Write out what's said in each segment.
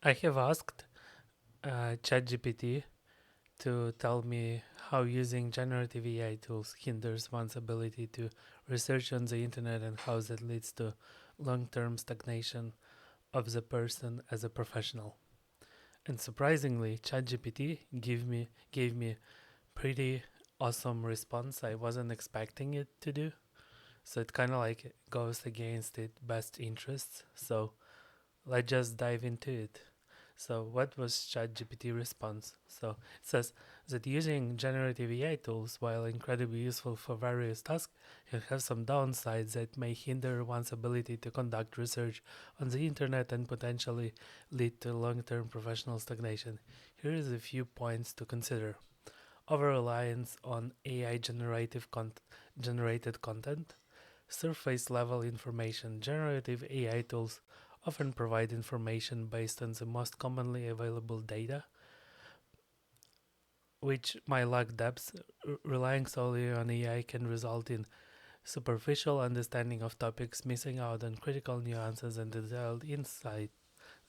I have asked ChatGPT to tell me how using generative AI tools hinders one's ability to research on the internet and how that leads to long-term stagnation of the person as a professional. And surprisingly, ChatGPT gave me pretty awesome response. I wasn't expecting it to do. So it kind of like goes against its best interests. So let's just dive into it. So what was ChatGPT response? So it says that using generative AI tools, while incredibly useful for various tasks, can have some downsides that may hinder one's ability to conduct research on the internet and potentially lead to long-term professional stagnation. Here is a few points to consider. Over-reliance on AI generated content, surface level information. Generative AI tools often provide information based on the most commonly available data, which might lack depth. Relying solely on AI can result in superficial understanding of topics, missing out on critical nuances and detailed insight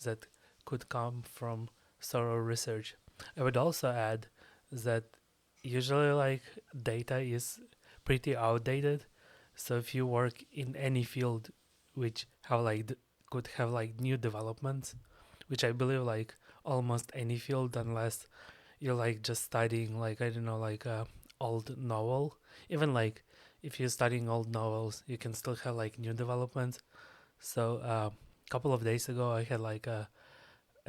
that could come from thorough research. I would also add that usually like data is pretty outdated. So if you work in any field which have could have like new developments, which I believe like almost any field unless you're like just studying like I don't know like a old novel. Even like if you're studying old novels, you can still have like new developments. So a couple of days ago, I had like a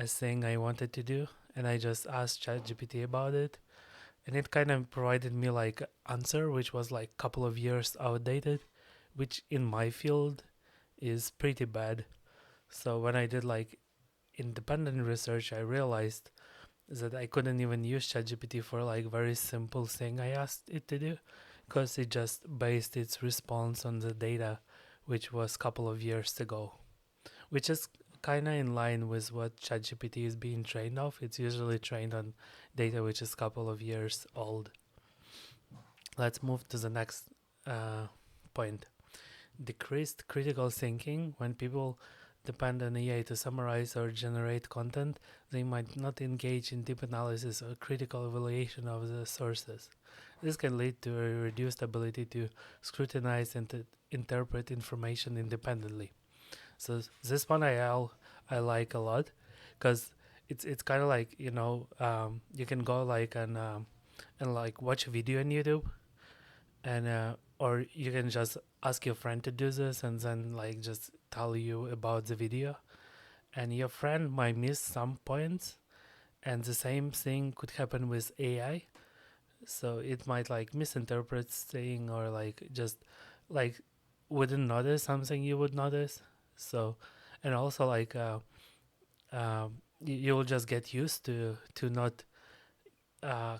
thing I wanted to do, and I just asked ChatGPT about it, and it kind of provided me like answer which was like couple of years outdated, which in my field is pretty bad. So when I did like independent research, I realized that I couldn't even use ChatGPT for like very simple thing I asked it to do, because it just based its response on the data which was couple of years ago, which is kind of in line with what ChatGPT is being trained off. It's usually trained on data which is couple of years old. Let's move to the next uh, point. Decreased critical thinking. When people depend on AI to summarize or generate content, they might not engage in deep analysis or critical evaluation of the sources. This can lead to a reduced ability to scrutinize and to interpret information independently. So this one I like a lot, because it's kind of like you can go like and like watch a video on YouTube, and or you can just ask your friend to do this and then like just tell you about the video, and your friend might miss some points, and the same thing could happen with AI. So it might like misinterpret thing, or like just like wouldn't notice something you would notice. So and also like you will just get used to not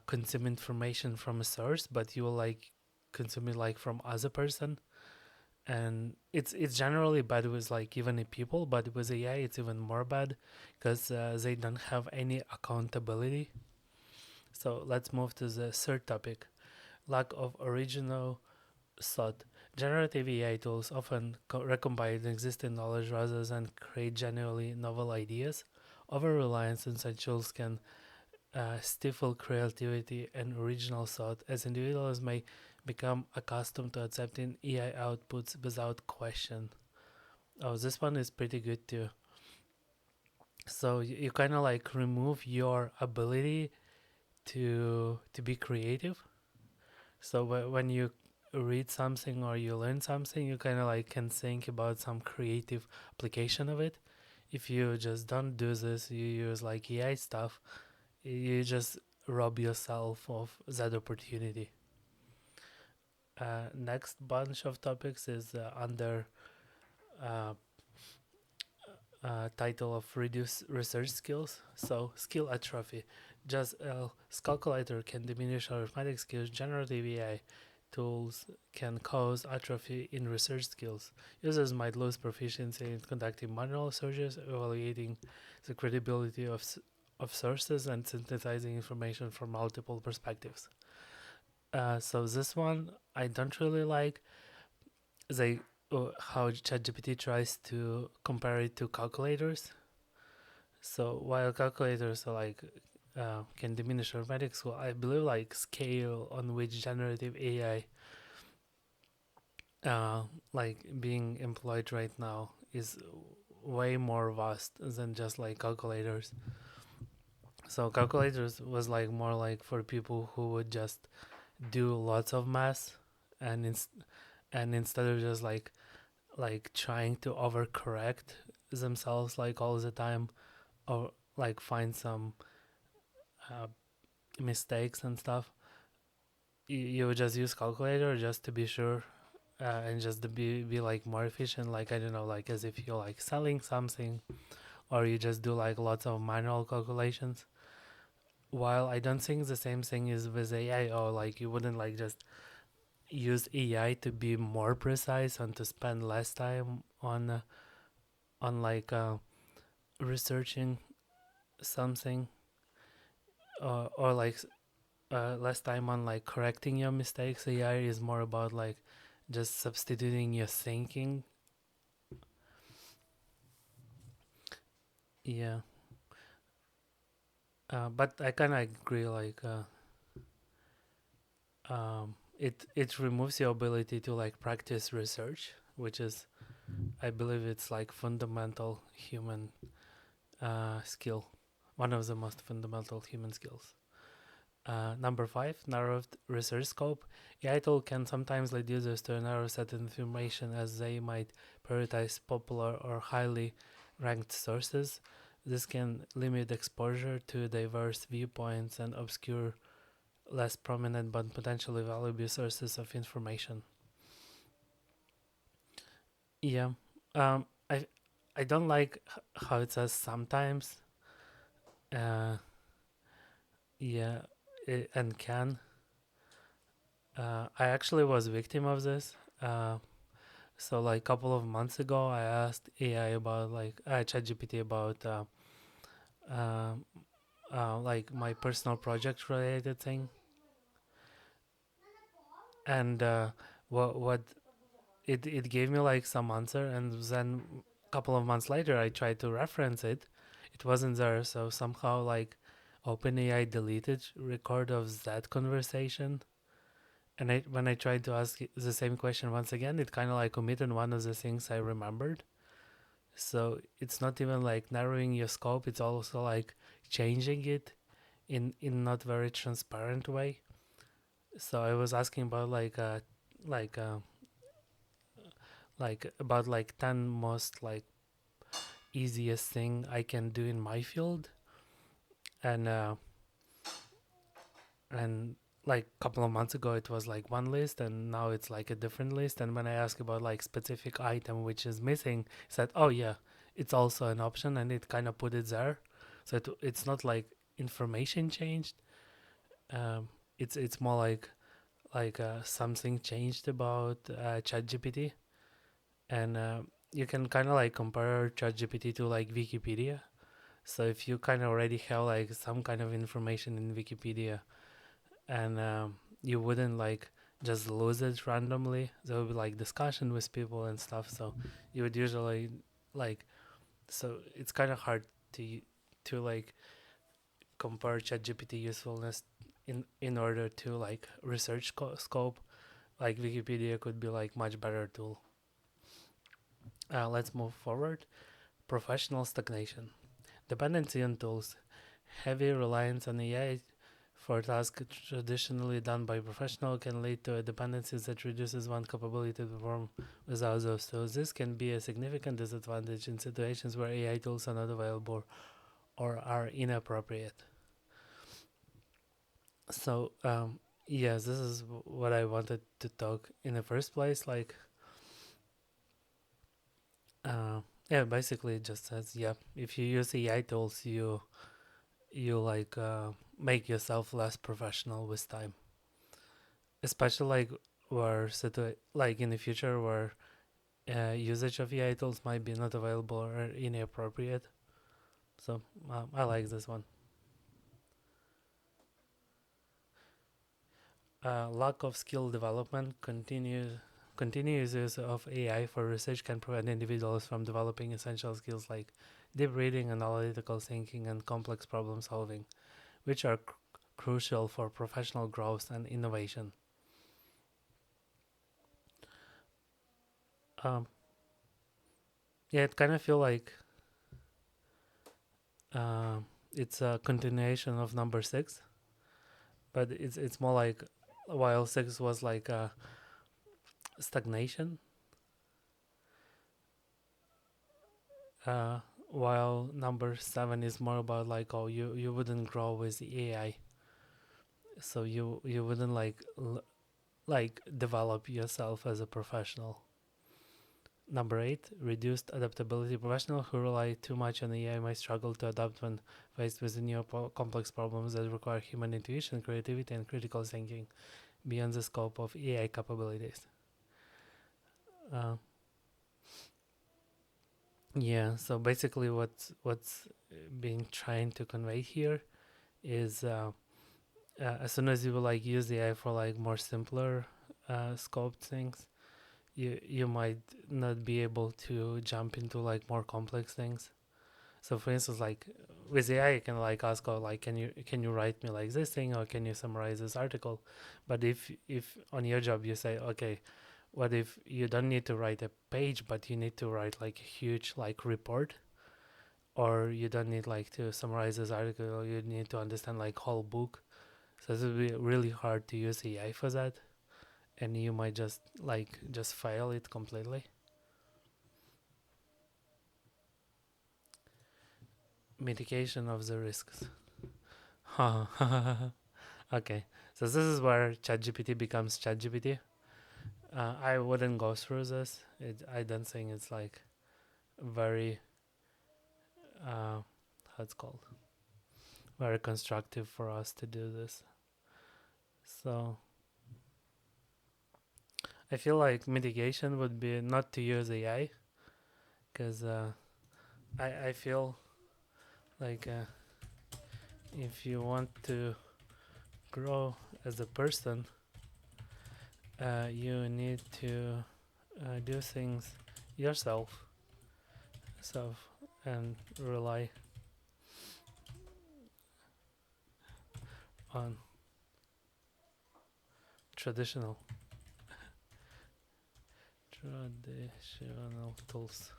consume information from a source, but you will like consume it like from other person. And it's generally bad with like even people, but with AI it's even more bad, because they don't have any accountability. So let's move to the third topic: lack of original thought. Generative AI tools often recombine existing knowledge rather than create genuinely novel ideas. Over reliance on such tools can stifle creativity and original thought, as individuals may become accustomed to accepting AI outputs without question. Oh, this one is pretty good too. So you kind of like remove your ability to be creative. So when you read something or you learn something, you kind of like can think about some creative application of it. If you just don't do this, you use like AI stuff, you just rob yourself of that opportunity. Next bunch of topics is under uh, title of reduce research skills. So skill atrophy. Just a calculator can diminish arithmetic skills. Generative AI tools can cause atrophy in research skills. Users might lose proficiency in conducting manual searches, evaluating the credibility of sources, and synthesizing information from multiple perspectives. So this one I don't really like. How ChatGPT tries to compare it to calculators. So while calculators are can diminish arithmetic, well, I believe like scale on which generative AI like being employed right now is way more vast than just like calculators. So calculators was like more like for people who would just do lots of math, and instead of just like trying to overcorrect themselves like all the time, or like find some uh, mistakes and stuff, you would just use calculator just to be sure, and just to be like more efficient, like I don't know, like as if you're like selling something, or you just do like lots of manual calculations. While I don't think the same thing is with AI, or like you wouldn't like just use AI to be more precise and to spend less time on researching something, or like less time on like correcting your mistakes. AI is more about like just substituting your thinking. Yeah. But I kind of agree. It removes your ability to like practice research, which is, I believe, it's like fundamental human skill, one of the most fundamental human skills. Number five, narrowed research scope. AI tool can sometimes lead users to a narrow set of information, as they might prioritize popular or highly ranked sources. This can limit exposure to diverse viewpoints and obscure less prominent but potentially valuable sources of information. Yeah. I don't like how it says sometimes. Uh, yeah, and can. I actually was victim of this. So like a couple of months ago, I asked AI about ChatGPT about uh, like my personal project related thing, and what it gave me like some answer, and then a couple of months later, I tried to reference it. It wasn't there, so somehow like OpenAI deleted record of that conversation. And when I tried to ask the same question once again, it kind of like omitted one of the things I remembered. So it's not even like narrowing your scope; it's also like changing it in not very transparent way. So I was asking about like uh, like about like 10 most like easiest thing I can do in my field, and and like a couple of months ago it was like one list, and now it's like a different list. And when I ask about like specific item which is missing, it said, oh yeah, it's also an option, and it kind of put it there. So it's not like information changed. um it's more like something changed about ChatGPT. And you can kind of like compare ChatGPT to like Wikipedia. So if you kind of already have like some kind of information in Wikipedia, and you wouldn't like just lose it randomly, there would be like discussion with people and stuff. So you would usually like, so it's kind of hard to like compare ChatGPT usefulness in order to like research scope. Like Wikipedia could be like much better tool. Let's move forward. Professional stagnation. Dependency on tools. Heavy reliance on AI for tasks traditionally done by professional can lead to a dependency that reduces one's capability to perform without those tools. This can be a significant disadvantage in situations where AI tools are not available or are inappropriate. So, yes, this is what I wanted to talk in the first place. Uh, yeah, basically it just says, yeah, if you use AI tools, you make yourself less professional with time, especially like in the future where usage of AI tools might be not available or inappropriate. So I like this one. Lack of skill development. Continuous use of AI for research can prevent individuals from developing essential skills like deep reading, analytical thinking, and complex problem solving, which are crucial for professional growth and innovation. Um, yeah, it kind of feel like um, it's a continuation of number six, but it's more like while six was like stagnation, uh, while number seven is more about like, oh, you wouldn't grow with the AI, so you wouldn't like develop yourself as a professional. Number eight, reduced adaptability. Professionals who rely too much on AI might struggle to adapt when faced with new complex problems that require human intuition, creativity, and critical thinking beyond the scope of AI capabilities. Uh, yeah, so basically, what's being trying to convey here is as soon as you like use AI for like more simpler scoped things, you might not be able to jump into like more complex things. So for instance, like with AI, you can like ask, oh, like, can you write me like this thing, or can you summarize this article? But if on your job you say, okay, what if you don't need to write a page, but you need to write like a huge like report, or you don't need like to summarize this article, you need to understand like whole book. So it would be really hard to use AI for that, and you might just fail it completely. Mitigation of the risks. Okay, so this is where ChatGPT becomes ChatGPT. I wouldn't go through this. I don't think it's like very how it's called, very constructive for us to do this. So I feel like mitigation would be not to use AI, because I feel like if you want to grow as a person, you need to do things yourself, self, and rely on traditional traditional tools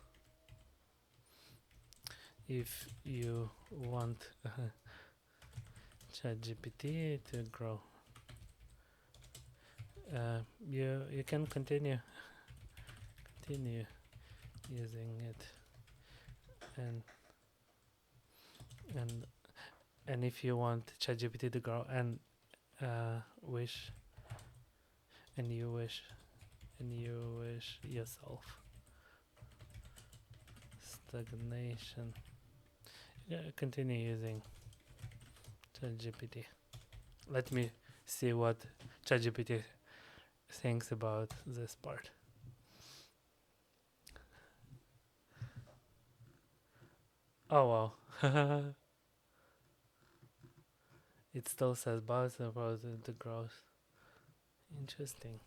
if you want ChatGPT to grow. You can continue using it, and and and if you want ChatGPT to grow, and wish and you wish yourself stagnation, yeah, continue using ChatGPT. Let me see what ChatGPT thinks about this part. Oh wow. It still says both about the growth. Interesting.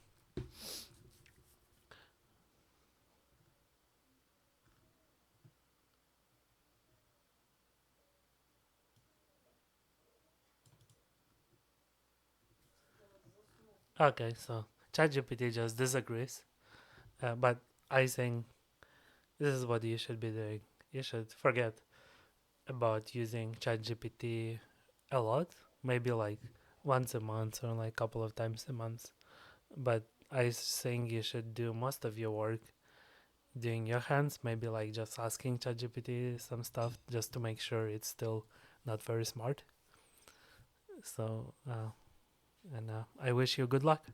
Okay, so ChatGPT just disagrees, but I think this is what you should be doing. You should forget about using ChatGPT a lot, maybe like once a month or like a couple of times a month. But I think you should do most of your work doing your hands, maybe like just asking ChatGPT some stuff just to make sure it's still not very smart. So, and I wish you good luck.